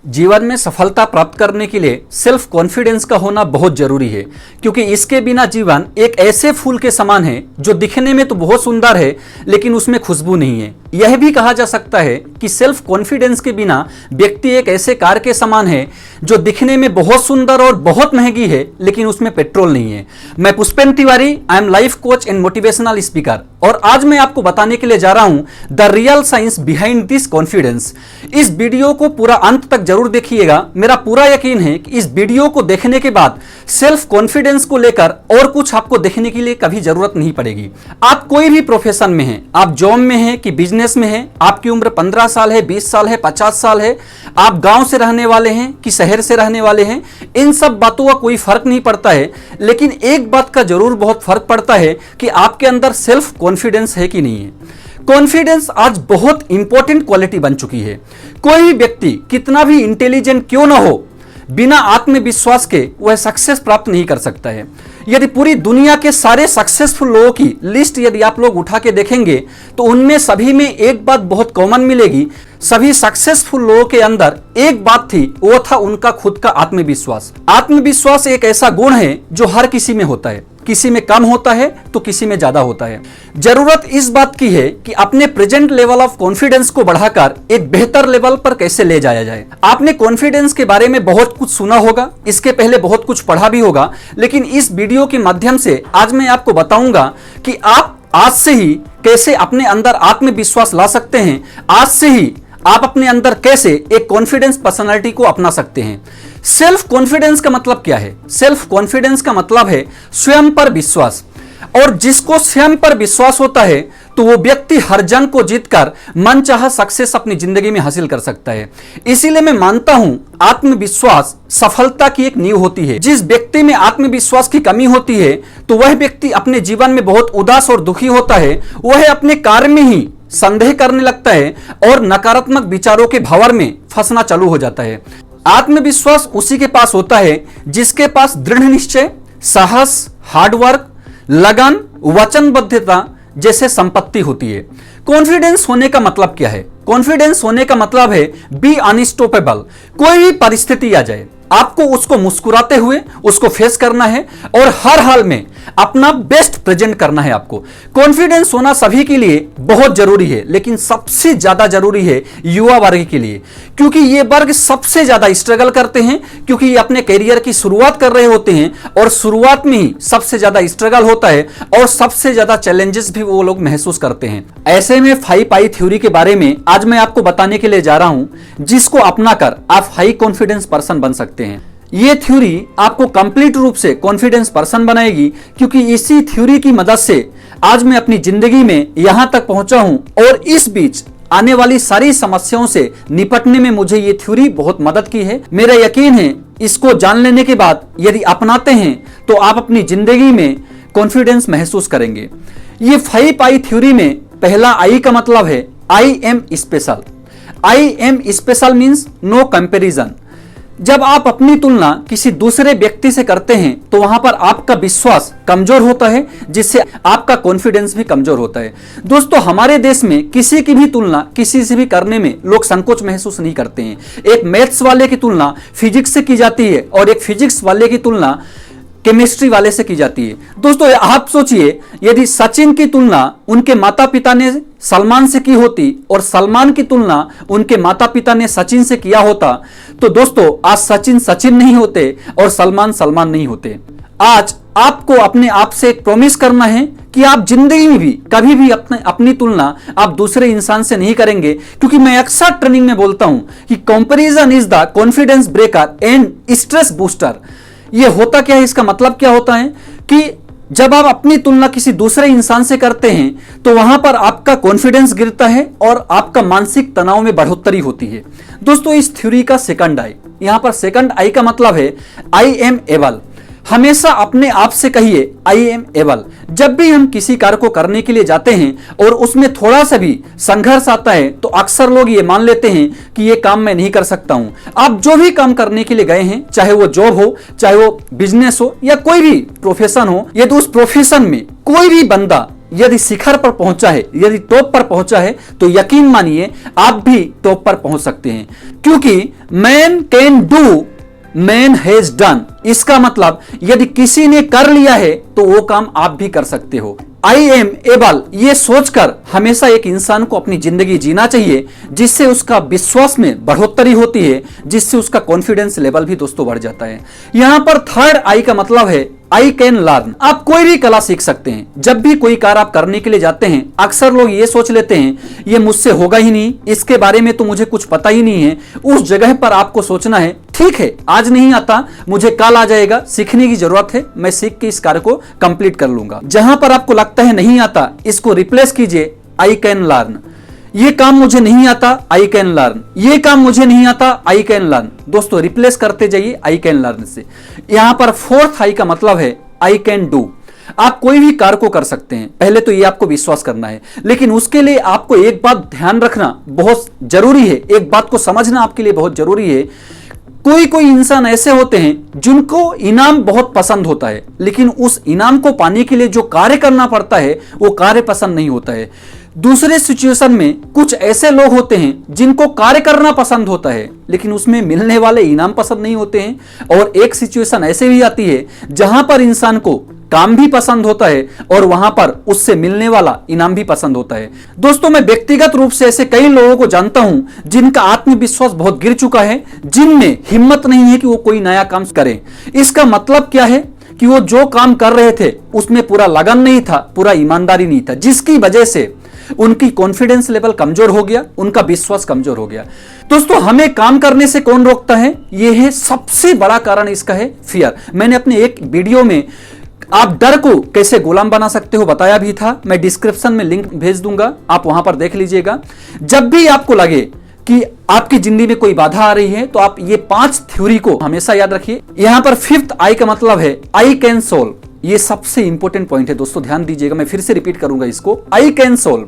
जीवन में सफलता प्राप्त करने के लिए सेल्फ कॉन्फिडेंस का होना बहुत जरूरी है, क्योंकि इसके बिना जीवन एक ऐसे फूल के समान है जो दिखने में तो बहुत सुंदर है लेकिन उसमें खुशबू नहीं है। यह भी कहा जा सकता है कि सेल्फ कॉन्फिडेंस के बिना व्यक्ति एक ऐसे कार के समान है जो दिखने में बहुत सुंदर और बहुत महंगी है लेकिन उसमें पेट्रोल नहीं है। मैं Pushpen Tiwari, I am life coach and motivational speaker, और आज मैं आपको बताने के लिए जा रहा हूं the real science behind this confidence. इस वीडियो को पूरा अंत तक जरूर देखिएगा। मेरा पूरा यकीन है कि इस वीडियो को देखने के बाद सेल्फ कॉन्फिडेंस को लेकर और कुछ आपको देखने के लिए कभी जरूरत नहीं पड़ेगी। आप कोई भी प्रोफेशन में हैं, आप जॉब में हैं कि बिजनेस में हैं, आपकी उम्र 15 साल है, 20 साल है, 50 साल है, आप गांव से रहने वाले हैं कि शहर से रहने वाले हैं, इन सब बातों का कोई फर्क नहीं पड़ता है। लेकिन एक बात का जरूर बहुत फर्क पड़ता है कि आपके अंदर सेल्फ कॉन्फिडेंस है कि नहीं है। कॉन्फिडेंस आज बहुत इंपॉर्टेंट क्वालिटी बन चुकी है। कोई भी व्यक्ति कितना भी इंटेलिजेंट क्यों ना हो, बिना आत्मविश्वास के वह सक्सेस प्राप्त नहीं कर सकता है। यदि पूरी दुनिया के सारे सक्सेसफुल लोगों की लिस्ट यदि आप लोग उठा के देखेंगे तो उनमें सभी में एक बात बहुत कॉमन मिलेगी। सभी सक्सेसफुल लोगों के अंदर एक बात थी, वो था उनका खुद का आत्मविश्वास। आत्मविश्वास एक ऐसा गुण है जो हर किसी में होता है, किसी में कम होता है तो किसी में ज्यादा होता है। जरूरत इस बात की है कि अपने प्रेजेंट लेवल ऑफ कॉन्फिडेंस को बढ़ाकर एक बेहतर लेवल पर कैसे ले जाया जाए। आपने कॉन्फिडेंस के बारे में बहुत कुछ सुना होगा, इसके पहले बहुत कुछ पढ़ा भी होगा, लेकिन इस वीडियो के माध्यम से आज मैं आपको बताऊंगा कि आप आज से ही कैसे अपने अंदर आत्मविश्वास ला सकते हैं। आज से ही आप अपने अंदर कैसे एक कॉन्फिडेंस पर्सनालिटी को अपना सकते हैं। सेल्फ कॉन्फिडेंस का मतलब क्या है? सेल्फ कॉन्फिडेंस का मतलब है स्वयं पर विश्वास, और जिसको स्वयं पर विश्वास होता है तो वो व्यक्ति हर जंग को जीतकर मनचाहा सक्सेस अपनी जिंदगी में हासिल कर सकता है। इसीलिए मैं मानता हूं आत्मविश्वास सफलता की एक नींव होती है। जिस व्यक्ति में आत्मविश्वास की कमी होती है तो वह व्यक्ति अपने जीवन में बहुत उदास और दुखी होता है। वह अपने कार्य में ही संदेह करने लगता है और नकारात्मक विचारों के भंवर में फंसना चालू हो जाता है। आत्मविश्वास उसी के पास होता है जिसके पास दृढ़ निश्चय, साहस, हार्डवर्क, लगन, वचनबद्धता जैसे संपत्ति होती है। कॉन्फिडेंस होने का मतलब क्या है? कॉन्फिडेंस होने का मतलब है बी अनस्टॉपेबल। कोई भी परिस्थिति आ जाए, आपको उसको मुस्कुराते हुए उसको फेस करना है और हर हाल में अपना बेस्ट प्रेजेंट करना है आपको। कॉन्फिडेंस होना सभी के लिए बहुत जरूरी है, लेकिन सबसे ज्यादा जरूरी है युवा वर्ग के लिए, क्योंकि ये वर्ग सबसे ज्यादा स्ट्रगल करते हैं, क्योंकि ये अपने करियर की शुरुआत कर रहे होते हैं और शुरुआत में ही सबसे ज्यादा स्ट्रगल होता है और सबसे ज्यादा चैलेंजेस भी वो लोग महसूस करते हैं। ऐसे में 5I थ्योरी के बारे में आज मैं आपको बताने के लिए जा रहा हूं, जिसको अपनाकर आप हाई कॉन्फिडेंस पर्सन बन सकते हैं। ये थ्योरी आपको कंप्लीट रूप से कॉन्फिडेंस पर्सन बनाएगी, क्योंकि इसी थ्योरी की मदद से आज मैं अपनी जिंदगी में यहां तक पहुंचा हूं, और इस बीच आने वाली सारी समस्याओं से निपटने में मुझे ये थ्योरी बहुत मदद की है। मेरा यकीन है इसको जान लेने के बाद यदि अपनाते हैं तो आप अपनी जिंदगी में कॉन्फिडेंस महसूस करेंगे। ये 5I थ्योरी में पहला I का मतलब है I am special. I am special means no comparison. जब आप अपनी तुलना किसी दूसरे व्यक्ति से करते हैं तो वहां पर आपका विश्वास कमजोर होता है, जिससे आपका कॉन्फिडेंस भी कमजोर होता है। दोस्तों, हमारे देश में किसी की भी तुलना किसी से भी करने में लोग संकोच महसूस नहीं करते हैं। एक मैथ्स वाले की तुलना फिजिक्स से की जाती है और एक फिजिक्स वाले की तुलना केमिस्ट्री वाले से की जाती है। दोस्तों, आप सोचिए, यदि सचिन की तुलना उनके माता पिता ने सलमान से की होती और सलमान की तुलना उनके माता पिता ने सचिन से किया होता, तो दोस्तों आज सचिन सचिन नहीं होते और सलमान सलमान नहीं होते। आज आपको अपने आप से एक प्रॉमिस करना है कि आप जिंदगी में भी कभी भी अपनी तुलना आप दूसरे इंसान से नहीं करेंगे, क्योंकि मैं अक्सर ट्रेनिंग में बोलता हूं कि comparison is the confidence breaker and stress booster. ये होता क्या है? इसका मतलब क्या होता है कि जब आप अपनी तुलना किसी दूसरे इंसान से करते हैं तो वहां पर आपका कॉन्फिडेंस गिरता है और आपका मानसिक तनाव में बढ़ोतरी होती है। दोस्तों, इस थ्योरी का सेकंड I, यहां पर सेकंड I का मतलब है आई एम एबल। हमेशा अपने आप से कहिए आई एम एबल। जब भी हम किसी कार्य को करने के लिए जाते हैं और उसमें थोड़ा सा भी संघर्ष आता है तो अक्सर लोग ये मान लेते हैं कि ये काम मैं नहीं कर सकता हूं। आप जो भी काम करने के लिए गए हैं, चाहे वो जॉब हो, चाहे वो बिजनेस हो या कोई भी प्रोफेशन हो, यदि उस प्रोफेशन में कोई भी बंदा यदि शिखर पर पहुंचा है, यदि टॉप पर पहुंचा है, तो यकीन मानिए आप भी टॉप पर पहुंच सकते हैं, क्योंकि man can do man has done. इसका मतलब यदि किसी ने कर लिया है तो वो काम आप भी कर सकते हो। आई एम एबल, ये सोचकर हमेशा एक इंसान को अपनी जिंदगी जीना चाहिए, जिससे उसका विश्वास में बढ़ोतरी होती है, जिससे उसका कॉन्फिडेंस लेवल भी दोस्तों बढ़ जाता है। यहां पर थर्ड आई का मतलब है आई कैन लर्न। आप कोई भी कला सीख सकते हैं। जब भी कोई कार्य आप करने के लिए जाते हैं, अक्सर लोग ये सोच लेते हैं ये मुझसे होगा ही नहीं, इसके बारे में तो मुझे कुछ पता ही नहीं है। उस जगह पर आपको सोचना है, ठीक है आज नहीं आता, मुझे कल आ जाएगा, सीखने की जरूरत है, मैं सीख के इस कार्य को कंप्लीट कर लूंगा। जहां पर आपको लगता है नहीं आता, इसको रिप्लेस कीजिए आई कैन लर्न। ये काम मुझे नहीं आता, आई कैन लर्न। ये काम मुझे नहीं आता, आई कैन लर्न। दोस्तों रिप्लेस करते जाइए आई कैन लर्न से। यहां पर फोर्थ आई का मतलब है आई कैन डू। आप कोई भी कार्य को कर सकते हैं, पहले तो ये आपको विश्वास करना है, लेकिन उसके लिए आपको एक बात ध्यान रखना बहुत जरूरी है, एक बात को समझना आपके लिए बहुत जरूरी है। कोई कोई इंसान ऐसे होते हैं जिनको इनाम बहुत पसंद होता है, लेकिन उस इनाम को पाने के लिए जो कार्य करना पड़ता है वो कार्य पसंद नहीं होता है। दूसरे सिचुएशन में कुछ ऐसे लोग होते हैं जिनको कार्य करना पसंद होता है, लेकिन उसमें मिलने वाले इनाम पसंद नहीं होते हैं। और एक सिचुएशन ऐसे भी आती है जहां पर इंसान को काम भी पसंद होता है और वहां पर उससे मिलने वाला इनाम भी पसंद होता है। दोस्तों मैं व्यक्तिगत रूप से ऐसे कई लोगों को जानता हूं जिनका आत्मविश्वास बहुत गिर चुका है, जिनमें हिम्मत नहीं है कि वो कोई नया काम करें। इसका मतलब क्या है कि वो जो काम कर रहे थे उसमें पूरा लगन नहीं था, पूरा ईमानदारी नहीं था, जिसकी वजह से उनकी कॉन्फिडेंस लेवल कमजोर हो गया, उनका विश्वास कमजोर हो गया। दोस्तों हमें काम करने से कौन रोकता है? यह है सबसे बड़ा कारण, इसका है फियर। मैंने अपने एक वीडियो में आप डर को कैसे गुलाम बना सकते हो बताया भी था, मैं डिस्क्रिप्शन में लिंक भेज दूंगा, आप वहां पर देख लीजिएगा। जब भी आपको लगे कि आपकी जिंदगी में कोई बाधा आ रही है तो आप ये 5 थ्योरी को हमेशा याद रखिए। यहां पर फिफ्थ आई का मतलब है आई कैन सोल्व। ये सबसे इंपॉर्टेंट पॉइंट है दोस्तों, ध्यान दीजिएगा, मैं फिर से रिपीट करूंगा इसको। आई कैन सोल्व,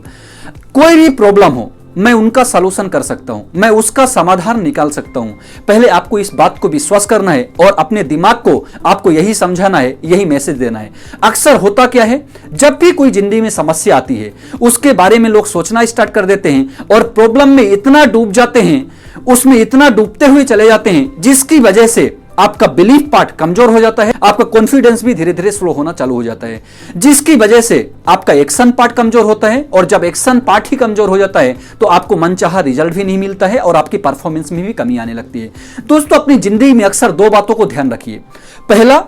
कोई भी प्रॉब्लम हो मैं उनका सॉल्यूशन कर सकता हूं, मैं उसका समाधान निकाल सकता हूं। पहले आपको इस बात को विश्वास करना है और अपने दिमाग को आपको यही समझाना है, यही मैसेज देना है। अक्सर होता क्या है, जब भी कोई जिंदगी में समस्या आती है उसके बारे में लोग सोचना स्टार्ट कर देते हैं और प्रॉब्लम में इतना डूब जाते हैं, उसमें इतना डूबते हुए चले जाते हैं, जिसकी वजह से आपका बिलीफ पार्ट कमजोर हो जाता है, आपका कॉन्फिडेंस भी धीरे धीरे स्लो होना चालू हो जाता है, जिसकी वजह से आपका एक्शन पार्ट कमजोर होता है। और जब एक्शन पार्ट ही कमजोर हो जाता है तो आपको मनचाहा रिजल्ट भी नहीं मिलता है और आपकी परफॉर्मेंस में भी कमी आने लगती है। दोस्तों अपनी जिंदगी में अक्सर 2 बातों को ध्यान रखिए। पहला,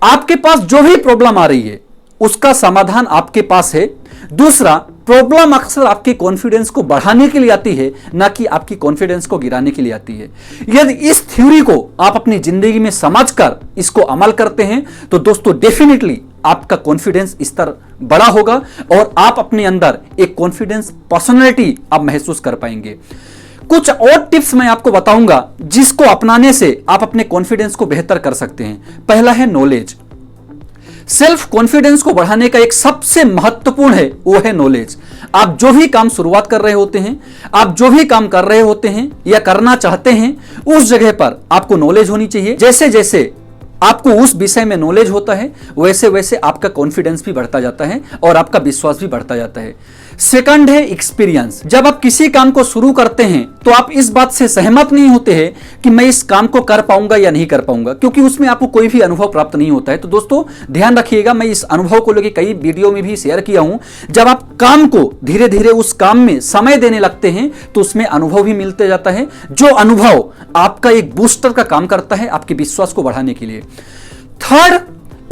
आपके पास जो भी प्रॉब्लम आ रही है उसका समाधान आपके पास है। दूसरा, प्रॉब्लम अक्सर आपके कॉन्फिडेंस को बढ़ाने के लिए आती है, ना कि आपकी कॉन्फिडेंस को गिराने के लिए आती है। यदि इस थ्योरी को आप अपनी जिंदगी में समझकर इसको अमल करते हैं तो दोस्तों डेफिनेटली आपका कॉन्फिडेंस स्तर बड़ा होगा और आप अपने अंदर एक कॉन्फिडेंस पर्सनैलिटी आप महसूस कर पाएंगे। कुछ और टिप्स मैं आपको बताऊंगा जिसको अपनाने से आप अपने कॉन्फिडेंस को बेहतर कर सकते हैं। पहला है नॉलेज। सेल्फ कॉन्फिडेंस को बढ़ाने का एक सबसे महत्वपूर्ण है वो है नॉलेज। आप जो भी काम शुरुआत कर रहे होते हैं, आप जो भी काम कर रहे होते हैं या करना चाहते हैं, उस जगह पर आपको नॉलेज होनी चाहिए। जैसे जैसे आपको उस विषय में नॉलेज होता है वैसे वैसे आपका कॉन्फिडेंस भी बढ़ता जाता है और आपका विश्वास भी बढ़ता जाता है। सेकंड है एक्सपीरियंस। जब आप किसी काम को शुरू करते हैं तो आप इस बात से सहमत नहीं होते हैं कि मैं इस काम को कर पाऊंगा या नहीं कर पाऊंगा, क्योंकि उसमें आपको कोई भी अनुभव प्राप्त नहीं होता है। तो दोस्तों ध्यान रखिएगा, मैं इस अनुभव को लेकर कई वीडियो में भी शेयर किया हूं। जब आप काम को धीरे धीरे उस काम में समय देने लगते हैं तो उसमें अनुभव भी मिलते जाता है, जो अनुभव आपका एक बूस्टर का काम करता है आपके विश्वास को बढ़ाने के लिए। Third,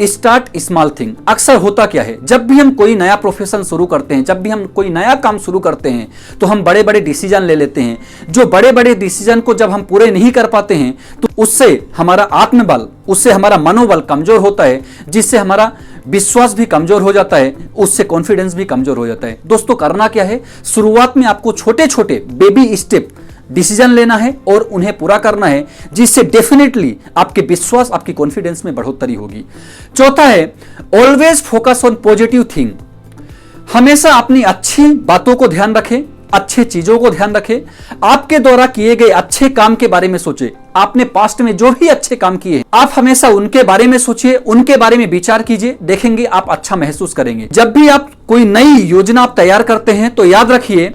start small thing. अक्सर होता क्या है, जब भी हम कोई नया प्रोफेशन शुरू करते हैं, जब भी हम कोई नया काम शुरू करते हैं तो हम बड़े बड़े डिसीजन ले लेते हैं। जो बड़े बड़े डिसीजन को जब हम पूरे नहीं कर पाते हैं तो उससे हमारा आत्मबल, उससे हमारा मनोबल कमजोर होता है, जिससे हमारा विश्वास भी कमजोर हो जाता है, उससे कॉन्फिडेंस भी कमजोर हो जाता है। दोस्तों करना क्या है, शुरुआत में आपको छोटे छोटे बेबी स्टेप डिसीजन लेना है और उन्हें पूरा करना है, जिससे डेफिनेटली आपके विश्वास, आपकी कॉन्फिडेंस में बढ़ोतरी होगी। चौथा है always focus on positive thing. हमेशा अपनी अच्छी बातों को ध्यान रखें, अच्छे चीजों को ध्यान रखें, आपके द्वारा किए गए अच्छे काम के बारे में सोचे। आपने पास्ट में जो भी अच्छे काम किए आप हमेशा उनके बारे में सोचिए, उनके बारे में विचार कीजिए, देखेंगे आप अच्छा महसूस करेंगे। जब भी आप कोई नई योजना आप तैयार करते हैं तो याद रखिए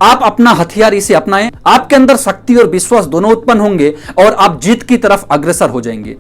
आप अपना हथियार इसे अपनाएं, आपके अंदर शक्ति और विश्वास दोनों उत्पन्न होंगे और आप जीत की तरफ अग्रसर हो जाएंगे।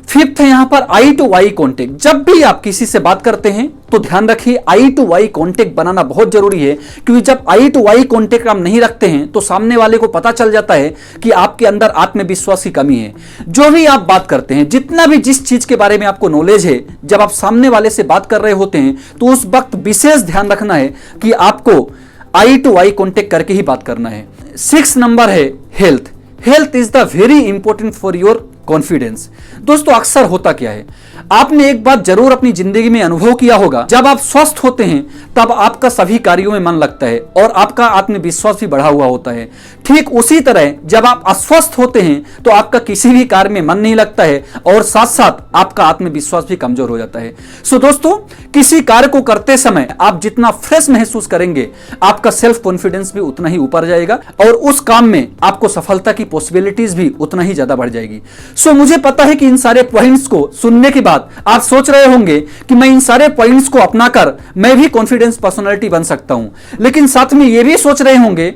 फिफ्थ है यहां पर आई टू आई कॉन्टेक्ट। जब भी आप किसी से बात करते हैं तो ध्यान रखिए आई टू आई कॉन्टेक्ट बनाना बहुत जरूरी है, क्योंकि जब आई टू आई कॉन्टेक्ट आप नहीं रखते हैं तो सामने वाले को पता चल जाता है कि आपके अंदर आत्मविश्वास की कमी है। जो भी आप बात करते हैं, जितना भी जिस चीज के बारे में आपको नॉलेज है, जब आप सामने वाले से बात कर रहे होते हैं तो उस वक्त विशेष ध्यान रखना है कि आपको आई टू आई कॉन्टेक्ट करके ही बात करना है। 6 नंबर है health. Health is the very important for your confidence. दोस्तों अक्सर होता क्या है, आपने एक बात जरूर अपनी जिंदगी में अनुभव किया होगा, जब आप स्वस्थ होते हैं तब आपका सभी कार्यों में मन लगता है और आपका आत्मविश्वास भी बढ़ा हुआ होता है। ठीक उसी तरह जब आप अस्वस्थ होते हैं तो आपका किसी भी कार्य में मन नहीं लगता है और साथ साथ आपका आत्मविश्वास भी कमजोर हो जाता है। सो दोस्तों, किसी कार्य को करते समय आप जितना फ्रेश महसूस करेंगे आपका सेल्फ कॉन्फिडेंस भी उतना ही ऊपर जाएगा और उस काम में आपको सफलता की पॉसिबिलिटीज भी उतना ही ज्यादा बढ़ जाएगी। सो मुझे पता है कि इन सारे पॉइंट्स को सुनने के बाद आप सोच रहे होंगे कि मैं इन सारे पॉइंट्स को अपनाकर मैं भी कॉन्फिडेंस पर्सनालिटी बन सकता हूं, लेकिन साथ में ये भी सोच रहे होंगे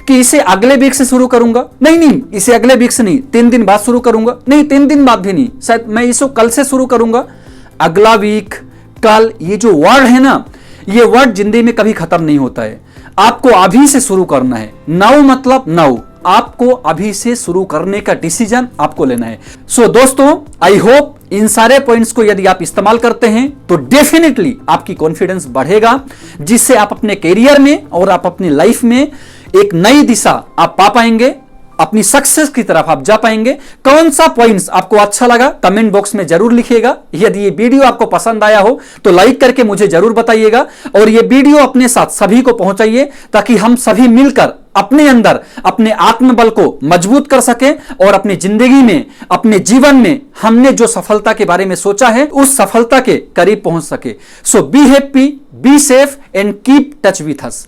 कि इसे अगले वीक से शुरू करूंगा। नहीं, इसे अगले वीक से नहीं, 3 दिन बाद शुरू करूंगा। नहीं, 3 दिन बाद भी नहीं, शायद मैं इसको कल से शुरू करूंगा। अगला वीक, कल, ये जो वर्ड है ना, ये वर्ड जिंदगी में कभी खत्म नहीं होता है। आपको अभी से शुरू करना है। नाउ मतलब नाउ, आपको अभी से शुरू करने का डिसीजन आपको लेना है। सो दोस्तों, आई होप इन सारे पॉइंट्स को यदि आप इस्तेमाल करते हैं तो डेफिनेटली आपकी कॉन्फिडेंस बढ़ेगा, जिससे आप अपने कैरियर में और आप अपनी लाइफ में एक नई दिशा आप पा पाएंगे, अपनी सक्सेस की तरफ आप जा पाएंगे। कौन सा पॉइंट्स आपको अच्छा लगा कमेंट बॉक्स में जरूर लिखिएगा। यदि ये वीडियो आपको पसंद आया हो तो लाइक करके मुझे जरूर बताइएगा और ये वीडियो अपने साथ सभी को पहुंचाइए, ताकि हम सभी मिलकर अपने अंदर अपने आत्मबल को मजबूत कर सकें और अपनी जिंदगी में, अपने जीवन में हमने जो सफलता के बारे में सोचा है उस सफलता के करीब पहुंच सके। So be happy, be safe and keep touch with us.